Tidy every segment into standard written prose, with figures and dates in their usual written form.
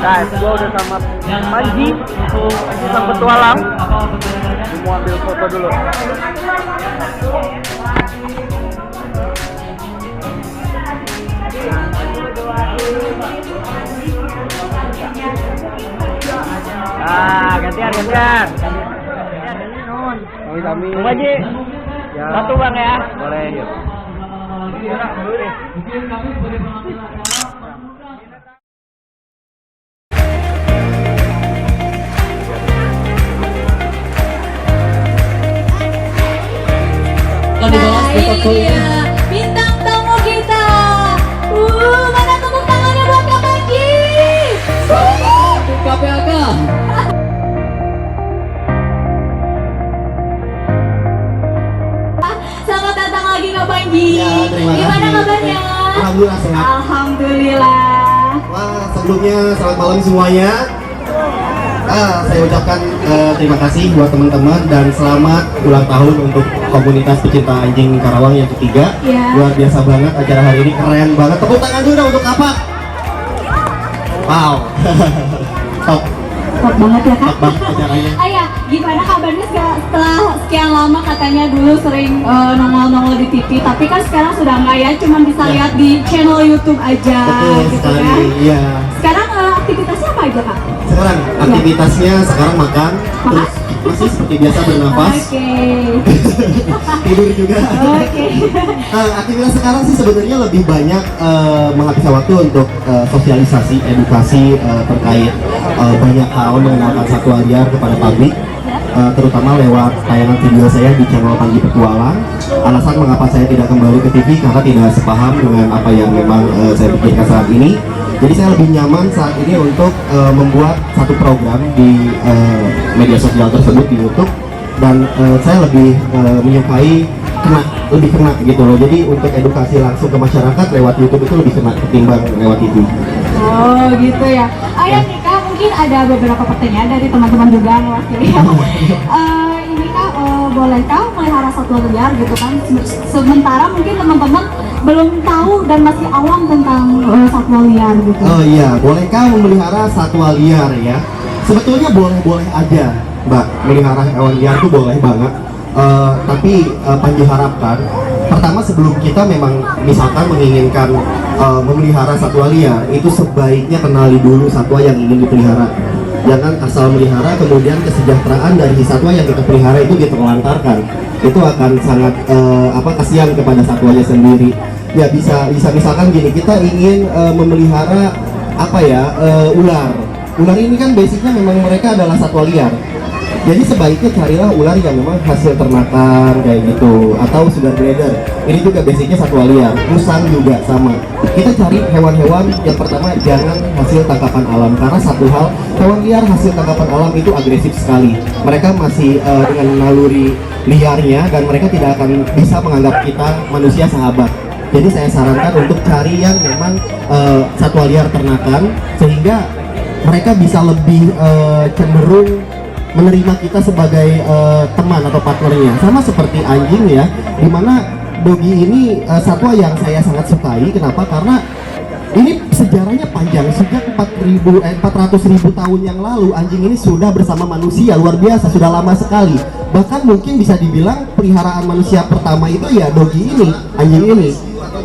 Guys, gue udah sama Panji sang petualang. Gue mau ambil foto dulu. Gantian. Kami. Panji. Ya. Satu bang ya. Boleh. Yuk. Nah, ini dia bintang tamu kita. Mana tepuk tangannya buat Kak Panji? KPAK. Selamat datang lagi Kak Panji. Ya, terima kasih. Gimana kabarnya? Alhamdulillah sehat. Alhamdulillah. Wah, sebelumnya selamat malam semuanya. Saya ucapkan terima kasih buat teman-teman dan selamat ulang tahun untuk komunitas pecinta anjing Karawang yang ketiga. Ya. Luar biasa banget acara hari ini, keren banget. Tepuk tangan dulu dong untuk apa? Wow. Top. Top banget ya Kak. Top banget acaranya. Ayah, gimana kabarnya setelah sekian lama katanya dulu sering nongol-nongol di TV, tapi kan sekarang sudah nggak ya, cuma bisa Ya. lihat di channel YouTube aja. Betul gitu sekali. kan. Iya. Sekarang aktivitasnya apa aja Kak? Sekarang aktivitasnya sekarang makan, terus masih seperti biasa bernafas, Oke. tidur juga. Oke. Aktivitas sekarang sih sebenarnya lebih banyak menghabiskan waktu untuk sosialisasi, edukasi terkait banyak hal mengenalkan satwa liar kepada publik, terutama lewat tayangan video saya di channel Panji Petualang. Alasan mengapa saya tidak kembali ke TV karena tidak sepaham dengan apa yang memang saya pikirkan saat ini. Jadi saya lebih nyaman saat ini untuk membuat satu program di media sosial tersebut di YouTube, dan saya lebih menyukai lebih kena gitu loh. Jadi untuk edukasi langsung ke masyarakat lewat YouTube itu lebih kena ketimbang lewat TV. Oh gitu ya. Ayah nih Kak, mungkin ada beberapa pertanyaan dari teman-teman juga mewakili. Ini Kak, bolehkah melihara satwa liar gitu kan? Sementara mungkin teman-teman belum tahu dan masih awam tentang satwa liar gitu. Oh iya, bolehkah memelihara satwa liar ya? Sebetulnya boleh-boleh aja, Mbak. Melihara hewan liar itu boleh banget. Tapi Panji harapkan, pertama sebelum kita memang misalkan menginginkan memelihara satwa liar, itu sebaiknya kenali dulu satwa yang ingin dipelihara. Jangan asal melihara kemudian kesejahteraan dari satwa yang kita pelihara itu diterlantarkan. Itu akan sangat kasihan kepada satwanya sendiri. Ya bisa misalkan gini, kita ingin memelihara ular. Ular ini kan basicnya memang mereka adalah satwa liar. Jadi sebaiknya carilah ular yang memang hasil ternakan kayak gitu, atau sugar glider. Ini juga basicnya satwa liar. Musang juga sama. Kita cari hewan-hewan yang pertama jangan hasil tangkapan alam, karena satu hal, hewan liar hasil tangkapan alam itu agresif sekali. Mereka masih dengan naluri liarnya, dan mereka tidak akan bisa menganggap kita manusia sahabat. Jadi saya sarankan untuk cari yang memang satwa liar ternakan, sehingga mereka bisa lebih cenderung menerima kita sebagai teman atau partnernya. Sama seperti anjing ya, dimana dogi ini satwa yang saya sangat sukai. Kenapa? Karena ini sejarahnya panjang. Sejak 400.000 tahun yang lalu anjing ini sudah bersama manusia. Luar biasa, sudah lama sekali. Bahkan mungkin bisa dibilang peliharaan manusia pertama itu ya dogi ini, anjing ini.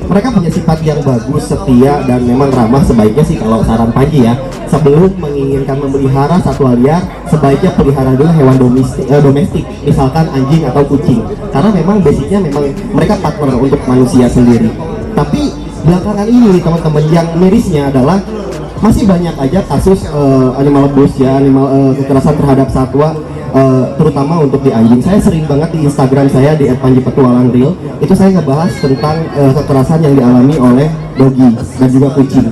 Mereka punya sifat yang bagus, setia, dan memang ramah. Sebaiknya sih kalau saran Panji ya, sebelum menginginkan memelihara satwa liar, sebaiknya pelihara dulu hewan domestik, misalkan anjing atau kucing, karena memang basicnya memang mereka partner untuk manusia sendiri. Tapi belakangan ini teman-teman, yang mirisnya adalah masih banyak aja kasus animal abuse ya, kekerasan terhadap satwa, terutama untuk di anjing. Saya sering banget di Instagram saya di @panjipetualangreal itu saya ngebahas tentang kekerasan yang dialami oleh dogi dan juga kucing.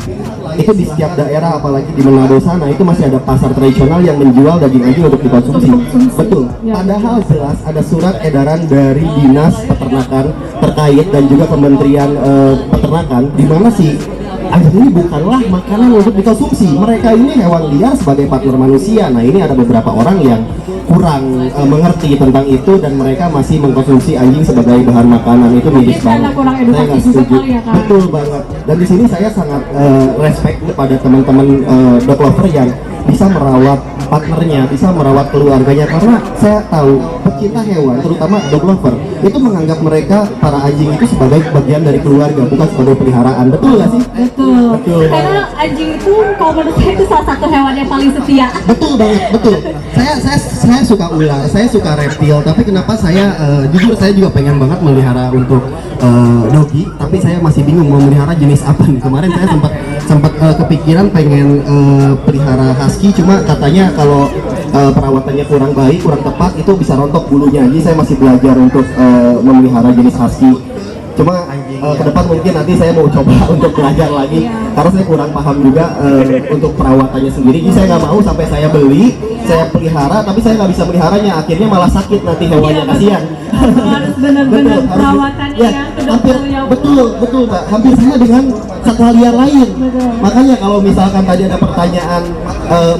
Itu di setiap daerah, apalagi di Manado sana, itu masih ada pasar tradisional yang menjual daging anjing untuk dikonsumsi. Betul. Padahal jelas ada surat edaran dari Dinas Peternakan terkait dan juga Kementerian Peternakan, di mana sih anjing ini bukanlah makanan untuk dikonsumsi. Mereka ini hewan liar sebagai partner manusia. Nah, ini ada beberapa orang yang kurang mengerti tentang itu dan mereka masih mengkonsumsi anjing sebagai bahan makanan. Itu miris banget. Kurang Saya edukasi nggak juga setuju. kali ya, Kak. Betul banget. Dan di sini saya sangat respect kepada teman-teman dog lover yang bisa merawat partnernya, bisa merawat keluarganya, karena saya tahu pecinta hewan, terutama dog lover, itu menganggap mereka para anjing itu sebagai bagian dari keluarga, bukan sebagai peliharaan. Betul nggak sih? Betul. Betul. Karena anjing itu kalau menurut saya itu salah satu hewan yang paling setia. Betul banget, betul. Saya suka ular, saya suka reptil, tapi kenapa saya jujur saya juga pengen banget melihara untuk doggy, tapi saya masih bingung mau melihara jenis apa nih. Kemarin saya sempat kepikiran pengen pelihara husky, cuma katanya kalau perawatannya kurang baik, kurang tepat, itu bisa rontok bulunya. Jadi saya masih belajar untuk memelihara jenis husky. Cuma ke depan mungkin nanti saya mau coba untuk belajar lagi, karena saya kurang paham juga untuk perawatannya sendiri. Jadi saya nggak mau sampai saya beli, saya pelihara, tapi saya nggak bisa meliharanya, akhirnya malah sakit nanti hewannya, kasihan. Harus benar-benar perawatannya ya, yang hampir, kedokter yang betul Mbak, hampir sama dengan satwa liar lain. Betul. Makanya kalau misalkan tadi ada pertanyaan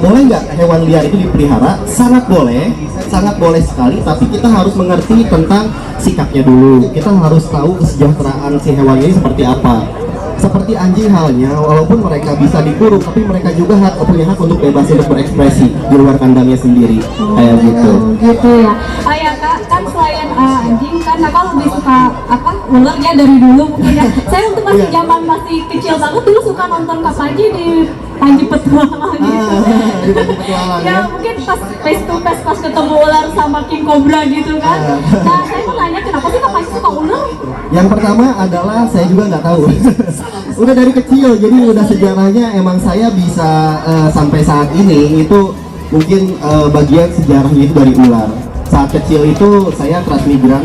boleh nggak hewan liar itu dipelihara, sangat boleh sekali, tapi kita harus mengerti tentang sikapnya dulu. Kita harus tahu kesejahteraan si hewan ini seperti apa. Seperti anjing halnya, walaupun mereka bisa dikurung, tapi mereka juga punya hak untuk bebas untuk berekspresi di luar kandangnya sendiri, kayak gitu. Gitu ya. Ya Kak, kan selain anjing kan Kakak lebih suka apa ular ya dari dulu mungkin ya. Saya untuk masih Iya. zaman masih kecil banget dulu suka nonton Kak Panji di Panji Petualang gitu. Di Panji Petualang, Ya ya. mungkin pas face to face pas ketemu ular sama King Cobra gitu kan. Nah saya mau nanya kenapa sih Kak Panji suka ular? Yang pertama adalah saya juga nggak tahu. Udah dari kecil, jadi udah sejarahnya emang saya bisa sampai saat ini itu mungkin bagian sejarahnya itu dari ular. Saat kecil itu saya transmigran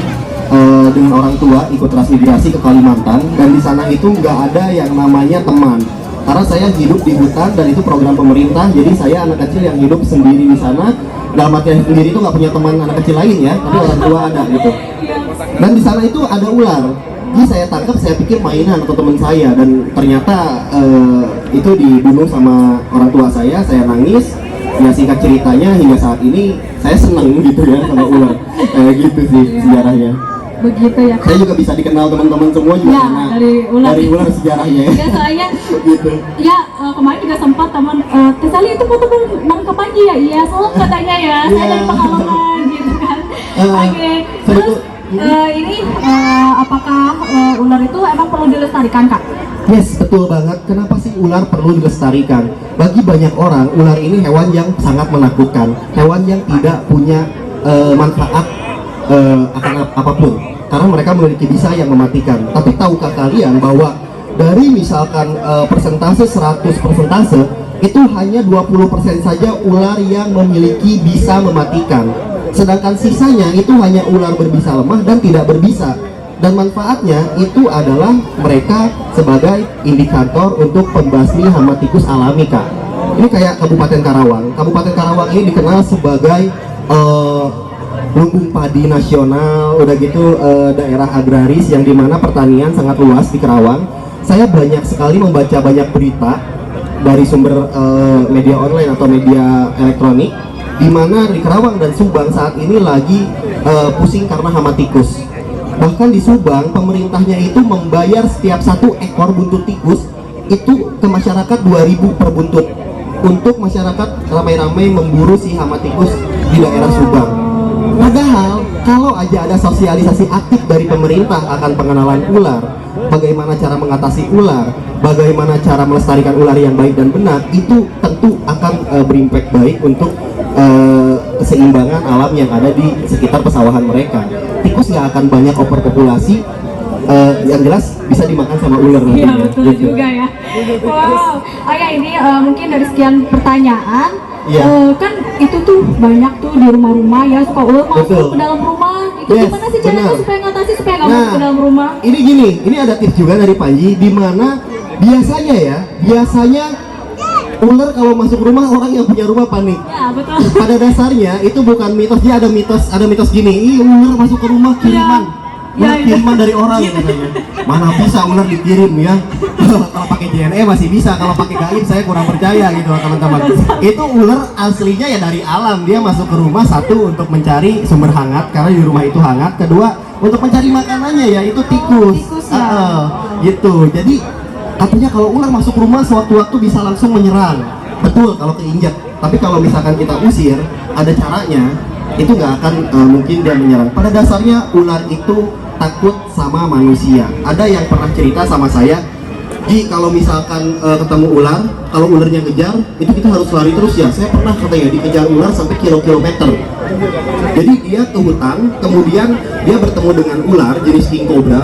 dengan orang tua, ikut transmigrasi ke Kalimantan, dan di sana itu nggak ada yang namanya teman. Karena saya hidup di hutan dan itu program pemerintah, jadi saya anak kecil yang hidup sendiri di sana. Dalam artian sendiri itu nggak punya teman anak kecil lain ya, tapi orang tua ada gitu. Dan di sana itu ada ular. Jadi saya tangkap, saya pikir mainan atau teman saya, dan ternyata itu dibunuh sama orang tua saya nangis. Ya singkat ceritanya hingga saat ini saya senang gitu ya sama ular. Kayak gitu sih sejarahnya. Begitu ya Kak. Saya juga bisa dikenal teman-teman semua juga Ya, karena dari ular. sejarahnya ya. Ya soalnya Gitu. ya kemarin juga sempat teman Tesali itu foto Bang Kak Panji ya, iya selalu katanya ya, saya Iya. dari Pekalongan gitu kan. Oke, terus ini apakah ular itu emang perlu dilestarikan Kak? Yes, betul banget. Kenapa sih ular perlu dilestarikan? Bagi banyak orang, ular ini hewan yang sangat menakutkan, hewan yang tidak punya manfaat akan apapun, karena mereka memiliki bisa yang mematikan. Tapi tahukah kalian bahwa dari misalkan persentase 100 persentase, itu hanya 20% saja ular yang memiliki bisa mematikan. Sedangkan sisanya itu hanya ular berbisa lemah dan tidak berbisa. Dan manfaatnya itu adalah mereka sebagai indikator untuk pembasmi hama tikus alami Kak. Ini kayak Kabupaten Karawang. Kabupaten Karawang ini dikenal sebagai lumbung padi nasional, udah gitu daerah agraris yang dimana pertanian sangat luas di Karawang. Saya banyak sekali membaca banyak berita dari sumber media online atau media elektronik, di mana di Karawang dan Subang saat ini lagi pusing karena hama tikus. Bahkan di Subang, pemerintahnya itu membayar setiap 1 ekor buntut tikus itu ke masyarakat 2.000 per buntut, untuk masyarakat ramai-ramai memburu si hama tikus di daerah Subang. Padahal kalau aja ada sosialisasi aktif dari pemerintah akan pengenalan ular, bagaimana cara mengatasi ular, bagaimana cara melestarikan ular yang baik dan benar, itu tentu akan berimpact baik untuk keseimbangan alam yang ada di sekitar pesawahan mereka. Tikus nggak akan banyak overpopulasi, yang jelas bisa dimakan sama ular Iya nantinya. betul Gitu. juga ya. Wow, ya ini mungkin dari sekian pertanyaan, Iya. kan itu tuh banyak tuh di rumah-rumah ya suka ular masuk Betul. ke dalam rumah. Itu Yes, gimana sih caranya benar. supaya ngatasi supaya nggak masuk ke dalam rumah? Ini gini, ini ada tips juga dari Panji, di mana biasanya ular kalau masuk rumah orang yang punya rumah panik. Ya betul. Pada dasarnya itu bukan mitos, dia ada mitos gini, ih ular masuk ke rumah kiriman. Ular kiriman dari orang katanya. Mana bisa ular dikirim ya? Kalau pakai JNE masih bisa, kalau pakai gaib saya kurang percaya gitu teman-teman. Itu ular aslinya ya dari alam, dia masuk ke rumah satu untuk mencari sumber hangat karena di rumah itu hangat, kedua untuk mencari makanannya ya itu tikus. Gitu. Jadi katanya kalau ular masuk rumah sewaktu-waktu bisa langsung menyerang. Betul kalau keinjak. Tapi kalau misalkan kita usir, ada caranya. Itu nggak akan mungkin dia menyerang. Pada dasarnya ular itu takut sama manusia. Ada yang pernah cerita sama saya, Ji, kalau misalkan ketemu ular, kalau ularnya ngejar, itu kita harus lari terus ya. Saya pernah katanya dikejar ular sampai kilometer. Jadi dia ke hutan, kemudian dia bertemu dengan ular jenis king cobra.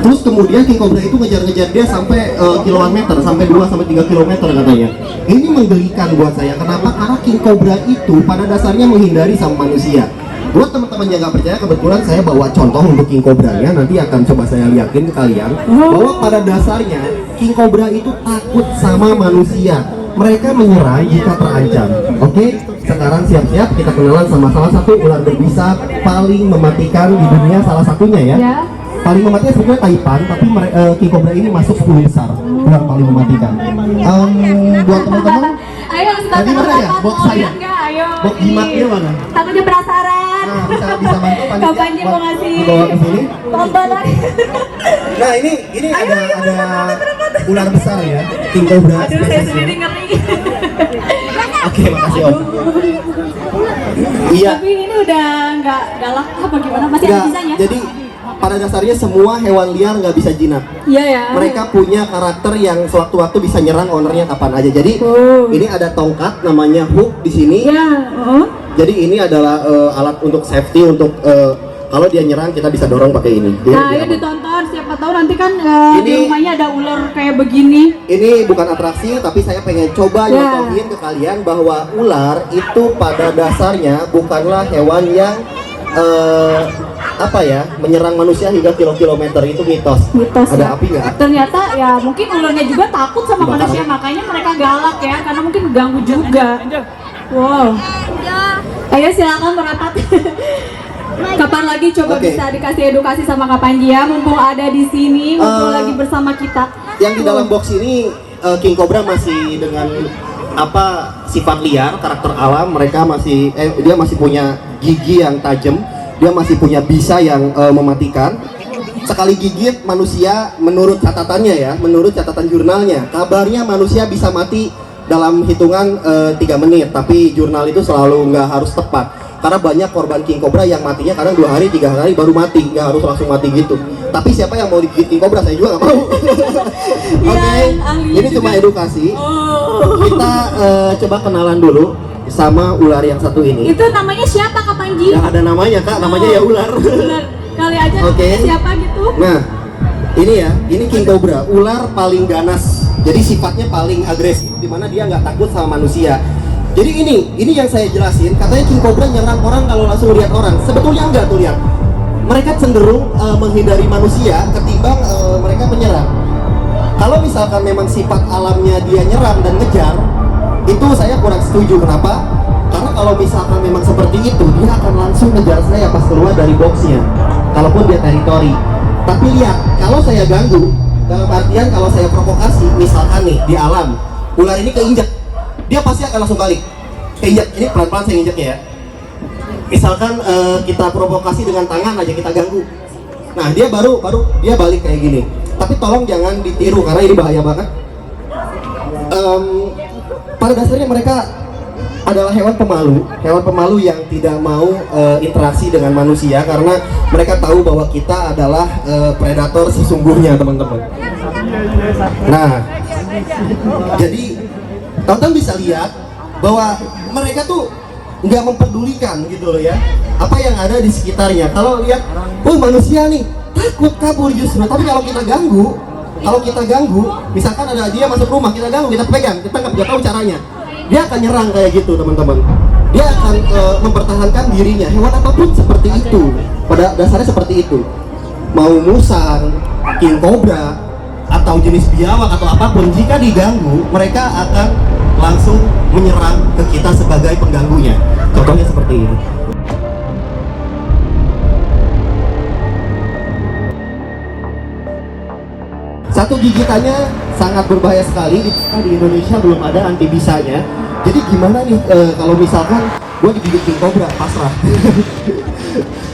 Terus kemudian king cobra itu ngejar-ngejar dia sampai kiloan meter, sampai 2 sampai 3 kilometer katanya. Ini menggelikan buat saya. Kenapa? Karena king cobra itu pada dasarnya menghindari sama manusia. Buat teman-teman yang nggak percaya, kebetulan saya bawa contoh untuk king cobra-nya. Nanti akan coba saya liatin ke kalian bahwa pada dasarnya king cobra itu takut sama manusia. Mereka menyerang jika terancam. Oke, sekarang siap-siap kita kenalan sama salah satu ular berbisa paling mematikan di dunia, salah satunya ya. Paling mematikan sebetulnya Taipan, tapi king cobra ini masuk 10 besar ular paling mematikan. Buat teman-teman, ayo tadi mana ya? Box saya. Ayo. Box jimatnya mana? Takutnya penasaran. Nah, bisa bantu Kak Panji mau ngasih dibawa ke sini. tontonan. Nah, ini ada ular besar ya, king cobra. Aduh, saya spesiesnya. sendiri ngeri. Oke, makasih Om. Iya. Tapi ini udah nggak galak apa gimana? Masih ada Nggak, bisanya? jadi pada dasarnya semua hewan liar nggak bisa jinak. Iya ya. Mereka punya karakter yang sewaktu-waktu bisa nyerang ownernya kapan aja. Jadi ini ada tongkat namanya hook di sini. Iya. Jadi ini adalah alat untuk safety untuk kalau dia nyerang kita bisa dorong pakai ini. Dia Nah, lebih ini aman. ditonton. Siapa tahu nanti kan di Ini- rumahnya ada ular kayak begini. Ini bukan atraksi, tapi saya pengen coba Ya. nyontohin ke kalian bahwa ular itu pada dasarnya bukanlah hewan yang menyerang manusia hingga kilometer, itu mitos. Mitos Ada ya. api nggak? Ternyata ya mungkin ularnya juga takut sama Kebakaran. manusia, makanya mereka galak ya, karena mungkin ganggu juga. Wow. Ayo silakan merapat. Kapan lagi coba Oke. bisa dikasih edukasi sama Kak Panji ya, mumpung ada di sini, mumpung lagi bersama kita. Yang di dalam box ini king cobra masih dengan sifat liar, karakter alam. Mereka masih dia masih punya gigi yang tajam, dia masih punya bisa yang mematikan. Sekali gigit manusia, menurut catatannya ya, menurut catatan jurnalnya, kabarnya manusia bisa mati dalam hitungan 3 menit, tapi jurnal itu selalu nggak harus tepat. Karena banyak korban king cobra yang matinya kadang 2 hari, 3 hari baru mati, nggak harus langsung mati gitu. Tapi siapa yang mau digigit king cobra, saya juga nggak mau. Oke, ini cuma edukasi. Kita coba kenalan dulu sama ular yang satu ini. Itu namanya siapa Kak Panji? Yang ada namanya kak, namanya ya ular. Ular. Kali aja Oke. namanya siapa gitu? Nah, ini ya, ini king cobra, ular paling ganas. Jadi sifatnya paling agresif, dimana dia nggak takut sama manusia. Jadi ini yang saya jelasin, katanya king cobra nyerang orang kalau langsung lihat orang. Sebetulnya enggak tuh, lihat. Mereka cenderung menghindari manusia ketimbang mereka menyerang. Kalau misalkan memang sifat alamnya dia nyerang dan ngejar, itu saya kurang setuju. Kenapa? Karena kalau misalkan memang seperti itu, dia akan langsung ngejar saya pas keluar dari boxnya, kalaupun dia teritori. Tapi lihat, kalau saya ganggu, dalam artian kalau saya provokasi, misalkan nih di alam, ular ini keinjak, dia pasti akan langsung balik. Keinjak, ini pelan-pelan saya injaknya ya. Misalkan kita provokasi dengan tangan aja, kita ganggu. Nah, dia baru dia balik kayak gini. Tapi tolong jangan ditiru karena ini bahaya banget. Pada dasarnya mereka adalah hewan pemalu yang tidak mau interaksi dengan manusia karena mereka tahu bahwa kita adalah predator sesungguhnya, teman-teman. Nah, jadi teman-teman bisa lihat bahwa mereka tuh nggak mempedulikan gitu loh ya apa yang ada di sekitarnya. Kalau lihat, manusia nih takut kabur justru. Tapi kalau kita ganggu, misalkan ada dia masuk rumah, kita ganggu, kita pegang, kita nggak tahu caranya, dia akan nyerang kayak gitu, teman-teman. Dia akan mempertahankan dirinya. Hewan apapun seperti itu, pada dasarnya seperti itu. Mau musang, king cobra, atau jenis biawak atau apapun, jika diganggu, mereka akan langsung menyerang ke kita sebagai pengganggunya. Contohnya seperti ini. Satu gigitannya sangat berbahaya sekali. Di Indonesia belum ada anti bisanya. Jadi gimana nih kalau misalkan gue digigit king cobra, pasrah.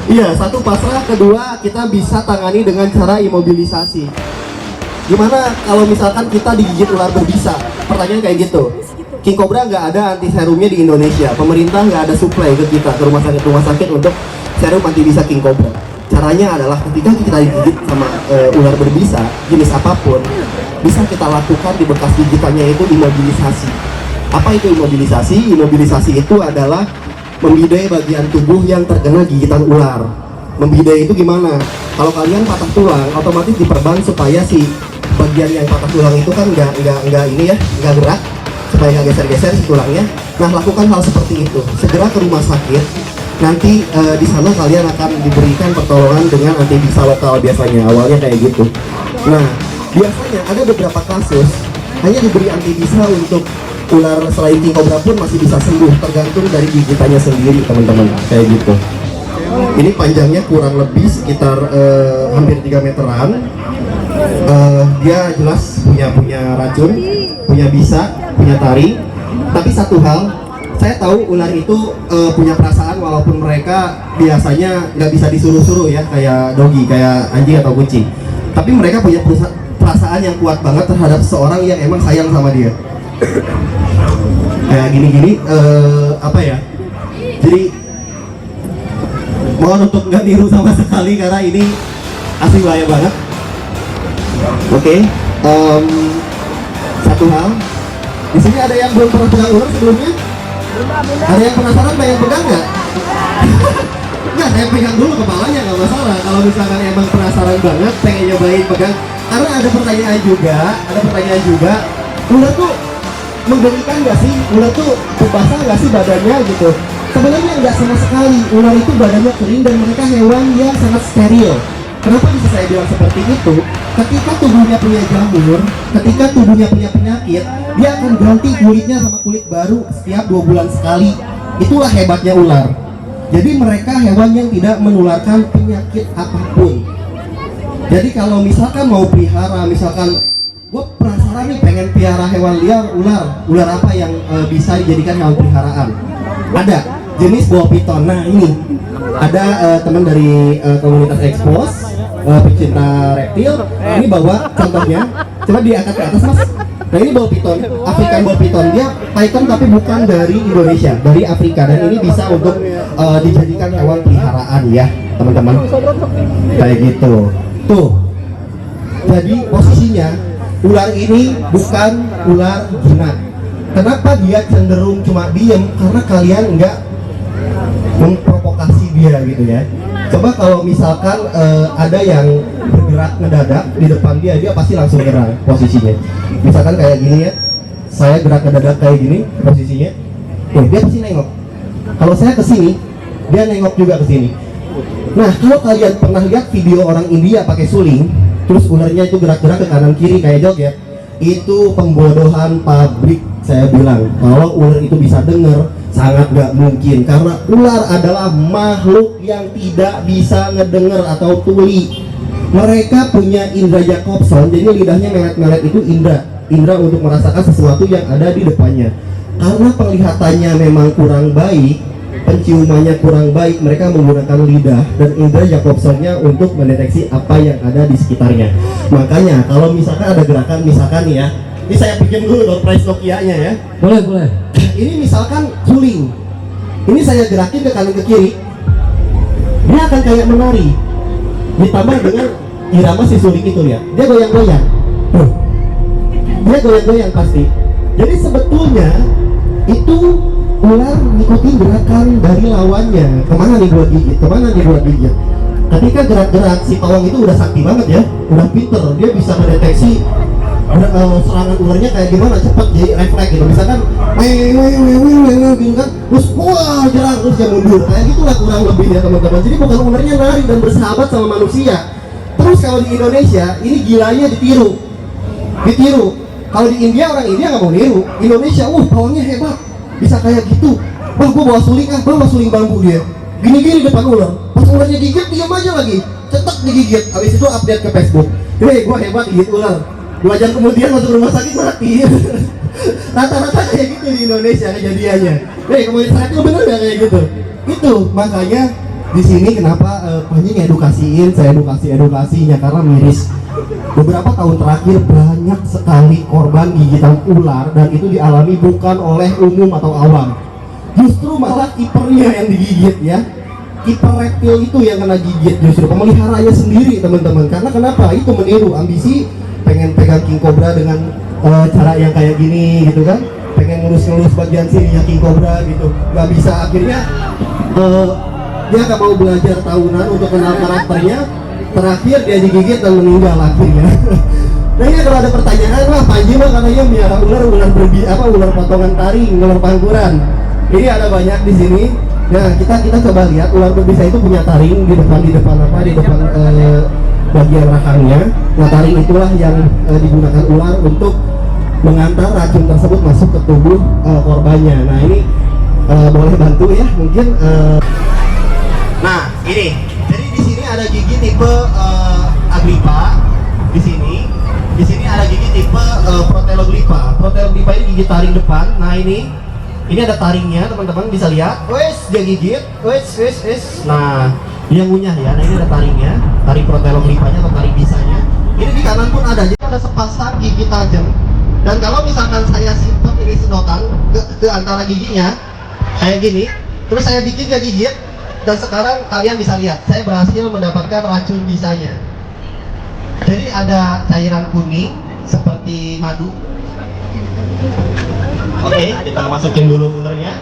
Iya, satu pasrah, kedua kita bisa tangani dengan cara imobilisasi. Gimana kalau misalkan kita digigit ular berbisa? Pertanyaan kayak gitu. King cobra nggak ada anti serumnya di Indonesia. Pemerintah nggak ada supply ke kita, ke rumah sakit untuk serum anti bisa king cobra. Caranya adalah ketika kita digigit sama ular berbisa, jenis apapun, bisa kita lakukan di bekas gigitannya itu imobilisasi. Apa itu imobilisasi? Imobilisasi itu adalah membidai bagian tubuh yang terkena gigitan ular. Membidai itu gimana? Kalau kalian patah tulang, otomatis diperban supaya si bagian yang patah tulang itu kan nggak ini ya, nggak gerak, supaya nggak geser-geser si tulangnya. Nah, lakukan hal seperti itu. Segera ke rumah sakit. Nanti di sana kalian akan diberikan pertolongan dengan anti bisa lokal biasanya. Awalnya kayak gitu. Nah, biasanya ada beberapa kasus hanya diberi anti bisa untuk ular selain king cobra pun masih bisa sembuh, tergantung dari gigitannya sendiri, teman-teman. Kayak gitu. Ini panjangnya kurang lebih sekitar hampir 3 meteran. Dia jelas punya racun, punya bisa, punya taring. Tapi satu hal, saya tahu ular itu punya perasaan walaupun mereka biasanya nggak bisa disuruh-suruh ya, kayak dogi, kayak anjing atau kucing. Tapi mereka punya perasaan yang kuat banget terhadap seseorang yang emang sayang sama dia. Kayak gini-gini, apa ya? Jadi mohon untuk nggak niru sama sekali karena ini asli bahaya banget. Oke, satu hal, di sini ada yang belum pernah pegang ular sebelumnya? Ada yang penasaran pengen pegang nggak? Nggak, saya pegang dulu kepalanya nggak masalah. Kalau misalkan emang penasaran banget, pengen nyobain pegang. Karena ada pertanyaan juga, ular tuh menggelikan nggak sih? Ular tuh basah nggak sih badannya gitu? Sebenarnya nggak sama sekali. Ular itu badannya kering dan mereka hewan yang sangat steril. Kenapa bisa saya bilang seperti itu? Ketika tubuhnya punya jamur, ketika tubuhnya punya penyakit, dia akan ganti kulitnya sama kulit baru setiap 2 bulan sekali. Itulah hebatnya ular. Jadi mereka hewan yang tidak menularkan penyakit apapun. Jadi kalau misalkan mau pelihara, misalkan gue penasaran nih pengen pelihara hewan liar, ular apa yang bisa dijadikan hewan peliharaan? Ada jenis ball python. Nah ini ada teman dari komunitas Expos, pecinta reptil. Ini bawa contohnya, coba diangkat ke atas mas. Nah ini ball python, African ball python. Dia python tapi bukan dari Indonesia, dari Afrika, dan ini bisa untuk dijadikan hewan peliharaan ya teman-teman. Kayak gitu. Tuh. Jadi posisinya ular ini bukan ular jinak. Kenapa dia cenderung cuma diem? Karena kalian nggak memprovokasi dia gitu ya. Coba kalau misalkan ada yang bergerak ngedadak di depan dia pasti langsung nyerang posisinya. Misalkan kayak gini ya, saya gerak ngedadak kayak gini posisinya, dia pasti nengok. Kalau saya kesini, dia nengok juga ke sini. Nah, kalau kalian pernah lihat video orang India pakai suling, terus ularnya itu gerak-gerak ke kanan kiri kayak joget, itu pembodohan pabrik. Saya bilang, kalau ular itu bisa dengar, sangat gak mungkin. Karena ular adalah makhluk yang tidak bisa ngedenger atau tuli. Mereka punya indra Jacobson, jadi lidahnya melet-melet itu indra untuk merasakan sesuatu yang ada di depannya. Karena penglihatannya memang kurang baik, penciumannya kurang baik, mereka menggunakan lidah dan indra Jacobsonnya untuk mendeteksi apa yang ada di sekitarnya. Makanya kalau misalkan ada gerakan, misalkan nih ya, ini saya pinjam dulu door prize Nokia-nya ya. Boleh. Ini misalkan suling, ini saya gerakin ke kanan ke kiri, dia akan kayak menari. Ditambah dengan irama si suling itu ya, dia goyang-goyang. Dia goyang-goyang pasti. Jadi sebetulnya itu ular ngikutin gerakan dari lawannya. Kemana nih gua gigit? Ketika gerak-gerak si pawang itu udah sakti banget ya, udah pinter, dia bisa mendeteksi serangan ularnya kayak gimana, cepat jadi refleks gitu. Misalkan gitu kan, terus wah jerang, terus dia mundur. Kayak gitulah kurang lebih ya teman-teman. Jadi bukan ularnya lari dan bersahabat sama manusia. Terus kalau di Indonesia ini gilanya ditiru. Kalau di India, orang India nggak mau niru. Indonesia, pawangnya hebat, bisa kayak gitu. Bang, gua bawa suling bambu dia. Gini-gini depan ular. Pas ularnya gigit, diam aja lagi. Cetak digigit. Habis itu update ke Facebook. Gua hebat gigit ular. 2 jam kemudian masuk rumah sakit mati. Rata-rata kayak gitu di Indonesia kejadiannya. Kemudian sakit bener nggak kayak gitu? Itu makanya di sini kenapa Panji saya edukasinya karena miris. Beberapa tahun terakhir banyak sekali korban gigitan ular dan itu dialami bukan oleh umum atau awam. Justru malah kipernya yang digigit ya. Kiper reptil itu yang kena gigit, justru pemeliharanya sendiri teman-teman. Karena kenapa? Itu meniru ambisi pengen pegang king cobra dengan cara yang kayak gini gitu kan, pengen ngelus bagian sininya king cobra gitu, nggak bisa. Akhirnya dia nggak mau belajar tahunan untuk kenal karakternya, terakhir dia digigit dan meninggal akhirnya. Nah ini kalau ada pertanyaan, wah Panji mah katanya miara ular potongan taring, ular pangkuran. Ini ada banyak di sini. Nah kita coba lihat ular berbisa itu punya taring di depan bagian rahangnya. Nah taring itulah yang digunakan ular untuk mengantar racun tersebut masuk ke tubuh korbannya. Nah ini boleh bantu ya mungkin. Nah ini, jadi di sini ada gigi tipe Agrippa. Di sini ada gigi tipe Proteloglypha. Proteloglypha ini gigi taring depan. Nah ini ada taringnya teman-teman, bisa lihat. Wes dia gigit, wes. Nah dia ngunyah ya. Nah ini ada taringnya, taring Proteloglyphanya atau taring bisanya. Ini di kanan pun ada, jadi ada sepasang gigi tajam. Dan kalau misalkan saya simpan ini sedotan ke antara giginya kayak gini, terus saya bikin dia gigit, dan sekarang kalian bisa lihat saya berhasil mendapatkan racun bisanya. Jadi ada cairan kuning seperti madu. Oke, kita masukin dulu ulernya.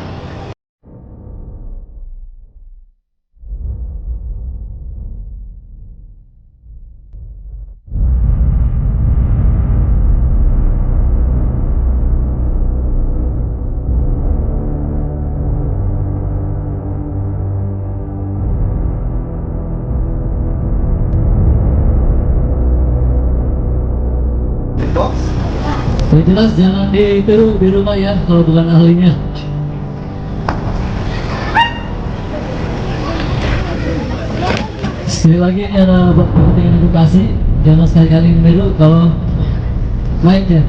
Yang jelas jangan ditiru di rumah ya kalau bukan ahlinya. Sekali lagi ini ada kepentingan edukasi, jangan sekali-kali meniru kalau main ya.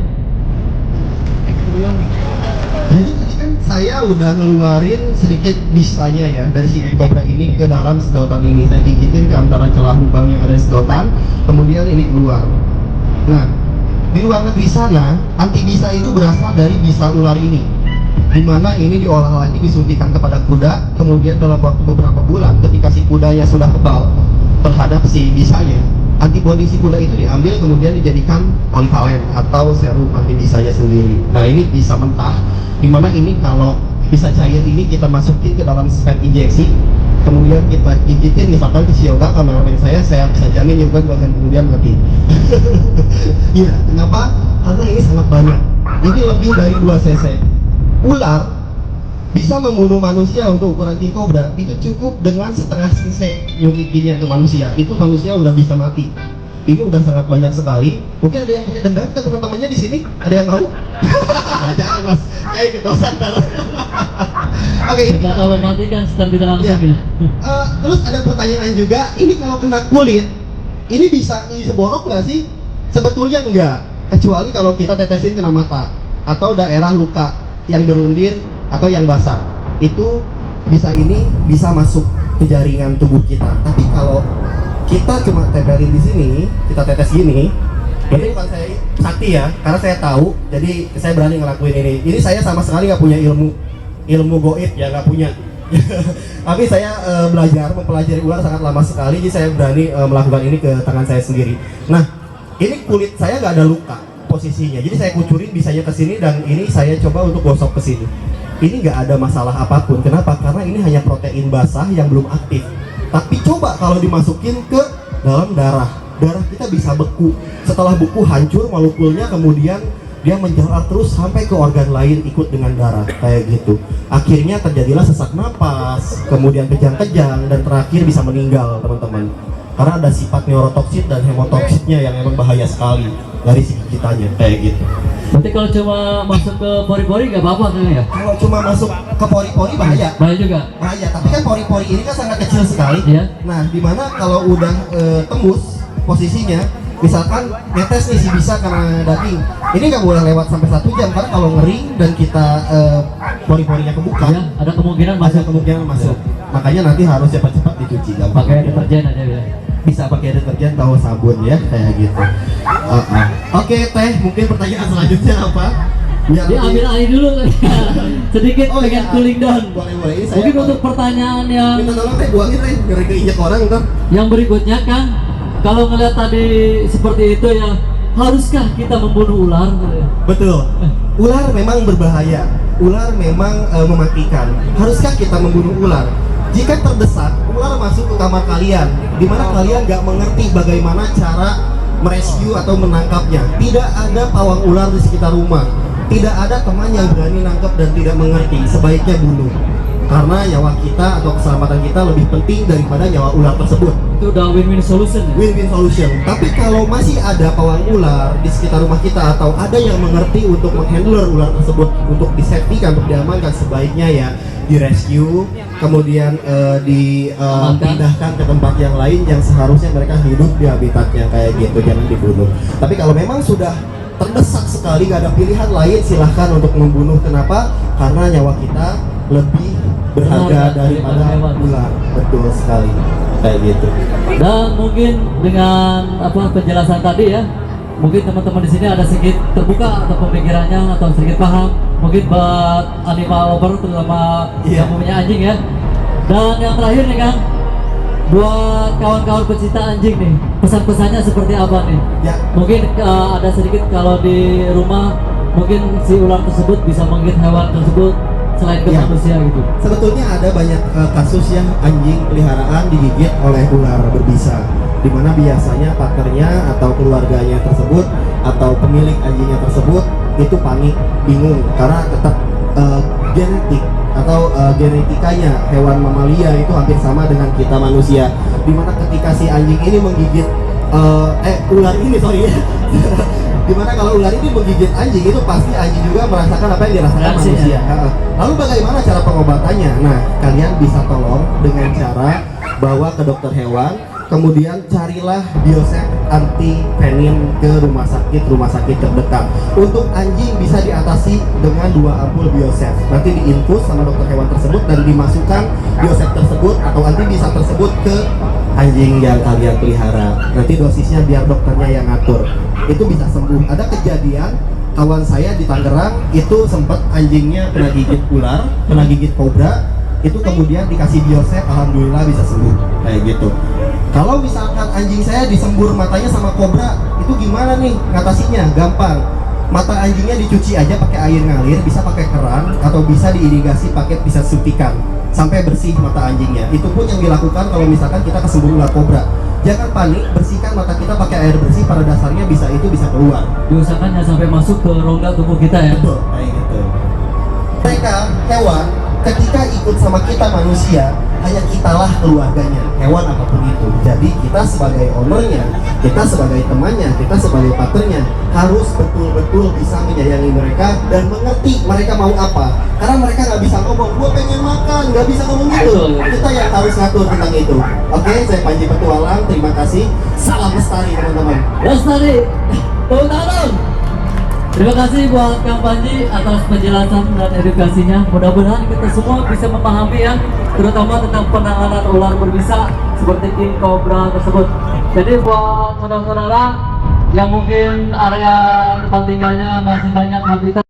Jadi tadi kan saya udah ngeluarin sedikit bisanya ya dari si kobra ini ke dalam sedotan ini. Saya gigitin ke antara celah lubang yang ada di sedotan, kemudian ini keluar. Nah, di luar negeri sana, anti bisa itu berasal dari bisa ular ini, dimana ini diolah lagi disuntikan kepada kuda, kemudian dalam waktu beberapa bulan ketika si kudanya sudah kebal terhadap si bisanya, antibodi si kuda itu diambil kemudian dijadikan konvalen atau serum anti bisanya sendiri. Nah ini bisa mentah, dimana ini kalau bisa cair ini kita masukin ke dalam spek injeksi, kemudian kita gigitin misalkan ke Yoga kameramen saya bisa jamin Yoga bahkan kemudian mati. Iya, kenapa? Karena ini sangat banyak. Ini lebih dari 2 cc. Ular bisa membunuh manusia untuk ukuran king cobra itu cukup dengan setengah cc unitnya ke manusia. Itu manusia udah bisa mati. Ini udah sangat banyak sekali. Mungkin ada yang punya dendam ke teman-temannya di sini? Ada yang mau? Jangan mas, kayak gitu sadar. Oke. Kalau mati kan sedang tidak langsung ya. Terus ada pertanyaan juga, ini kalau kena kulit, ini bisa borok nggak sih? Sebetulnya enggak, kecuali kalau kita tetesin kena mata atau daerah luka yang berundir atau yang basah. Itu bisa masuk ke jaringan tubuh kita. Tapi kalau kita cuma tempelin di sini, kita tetes gini, ini bukan saya sakti ya, karena saya tahu, jadi saya berani ngelakuin ini. Ini saya sama sekali nggak punya ilmu goib ya, nggak punya. Tapi saya belajar mempelajari ular sangat lama sekali, jadi saya berani melakukan ini ke tangan saya sendiri. Nah, ini kulit saya nggak ada luka posisinya, jadi saya kucurin bisanya ke sini dan ini saya coba untuk gosok ke sini. Ini nggak ada masalah apapun. Kenapa? Karena ini hanya protein basah yang belum aktif. Tapi coba kalau dimasukin ke dalam darah kita bisa beku. Setelah beku hancur molekulnya, kemudian dia menjalar terus sampai ke organ lain ikut dengan darah kayak gitu. Akhirnya terjadilah sesak napas, kemudian kejang-kejang, dan terakhir bisa meninggal teman-teman. Karena ada sifat neurotoksit dan hemotoksitnya yang memang bahaya sekali dari si gigitannya kayak gitu. Berarti kalau cuma masuk ke pori-pori nggak apa-apa kan ya? Kalau cuma masuk ke pori-pori bahaya. Bahaya juga. Bahaya, tapi kan pori-pori ini kan sangat kecil sekali. Iya. Nah, dimana kalau udah tembus posisinya, misalkan netes nih si bisa karena daging, ini nggak boleh lewat sampai 1 jam karena kalau ngering dan kita pori-porinya kebuka, Ya, ada kemungkinan ada masuk. kemungkinan masuk. Makanya nanti harus cepat-cepat dicuci. Gampang. Pakai deterjen aja ya. Bisa pakai deterjen atau sabun ya, kayak gitu. Oke, Teh, mungkin pertanyaan selanjutnya apa? Biar Dia ambil air dulu. Sedikit Oh, pengen iya. cooling down. Boleh. Ini saya Mungkin untuk pertanyaan yang minta tolong Teh, buangin Teh, ngeri keinjak orang ntar. yang berikutnya kan, kalau ngeliat tadi seperti itu ya, haruskah kita membunuh ular? Betul. Ular memang berbahaya. Ular memang mematikan. Haruskah kita membunuh ular? Jika terdesak, ular masuk ke kamar kalian, di mana kalian nggak mengerti bagaimana cara merescue atau menangkapnya. Tidak ada pawang ular di sekitar rumah. Tidak ada teman yang berani nangkap dan tidak mengerti. Sebaiknya bunuh. Karena nyawa kita atau keselamatan kita lebih penting daripada nyawa ular tersebut. Itu udah win-win solution. Win-win solution. Tapi kalau masih ada pawang ular di sekitar rumah kita atau ada yang mengerti untuk menghandle ular tersebut, untuk disafetykan, untuk diamankan, sebaiknya ya direscue, kemudian dipindahkan ke tempat yang lain yang seharusnya mereka hidup di habitatnya, kayak gitu, jangan dibunuh. Tapi kalau memang sudah terdesak sekali, gak ada pilihan lain, silahkan untuk membunuh. Kenapa? Karena nyawa kita lebih berharga daripada ular. Betul sekali, kayak gitu. Dan mungkin dengan penjelasan tadi ya, mungkin teman-teman di sini ada sedikit terbuka atau pemikirannya atau sedikit paham. Mungkin buat animal lover terutama yang punya anjing ya. Dan yang terakhir nih Kang, buat kawan-kawan pecinta anjing nih, pesan-pesannya seperti apa nih? Ya, Mungkin ada sedikit kalau di rumah mungkin si ular tersebut bisa menggigit hewan tersebut selain ke Ya. manusia gitu. sebetulnya ada banyak kasus yang anjing peliharaan digigit oleh ular berbisa, di mana biasanya partnernya atau keluarganya tersebut atau pemilik anjingnya tersebut itu panik, bingung karena tetap genetik atau genetikanya hewan mamalia itu hampir sama dengan kita manusia, di mana ketika si anjing ini menggigit ular ini dimana kalau ular ini menggigit anjing, itu pasti anjing juga merasakan apa yang dirasakan Reaksi, manusia. Lalu bagaimana cara pengobatannya? Nah, kalian bisa tolong dengan cara bawa ke dokter hewan, kemudian carilah biosef anti venin ke rumah sakit terdekat. Untuk anjing bisa diatasi dengan 2 ampul biosef. Nanti diinfus sama dokter hewan tersebut dan dimasukkan biosef tersebut atau antibisa tersebut ke anjing yang kalian pelihara. Nanti dosisnya biar dokternya yang ngatur. Itu bisa sembuh. Ada kejadian kawan saya di Tangerang itu sempat anjingnya kena gigit ular, kena gigit kobra, itu kemudian dikasih biosef, alhamdulillah bisa sembuh, kayak gitu. Kalau misalkan anjing saya disembur matanya sama kobra, itu gimana nih ngatasinya? Gampang. Mata anjingnya dicuci aja pakai air ngalir, bisa pakai keran atau bisa diirigasi pakai pisau suntikan sampai bersih mata anjingnya. Itu pun yang dilakukan kalau misalkan kita kesembur ular kobra. Jangan panik, bersihkan mata kita pakai air bersih, pada dasarnya bisa keluar. Diusahakan jangan sampai masuk ke rongga tubuh kita ya. Betul, kayak gitu. Mereka hewan ketika ikut sama kita manusia, hanya kitalah keluarganya, hewan apapun itu. Jadi kita sebagai ownernya, kita sebagai temannya, kita sebagai partnernya harus betul-betul bisa menyayangi mereka dan mengerti mereka mau apa. Karena mereka nggak bisa ngomong, gua pengen makan, nggak bisa ngomong gitu. Kita yang harus ngatur tentang itu. Oke, saya Panji Petualang, terima kasih. Salam lestari teman-teman. Lestari, tepuk tangan. Terima kasih buat Kang Panji atas penjelasan dan edukasinya. Mudah-mudahan kita semua bisa memahami ya, terutama tentang penanganan ular berbisa seperti king cobra tersebut. Jadi buat saudara-saudara yang mungkin area tempat tinggalnya masih banyak habitat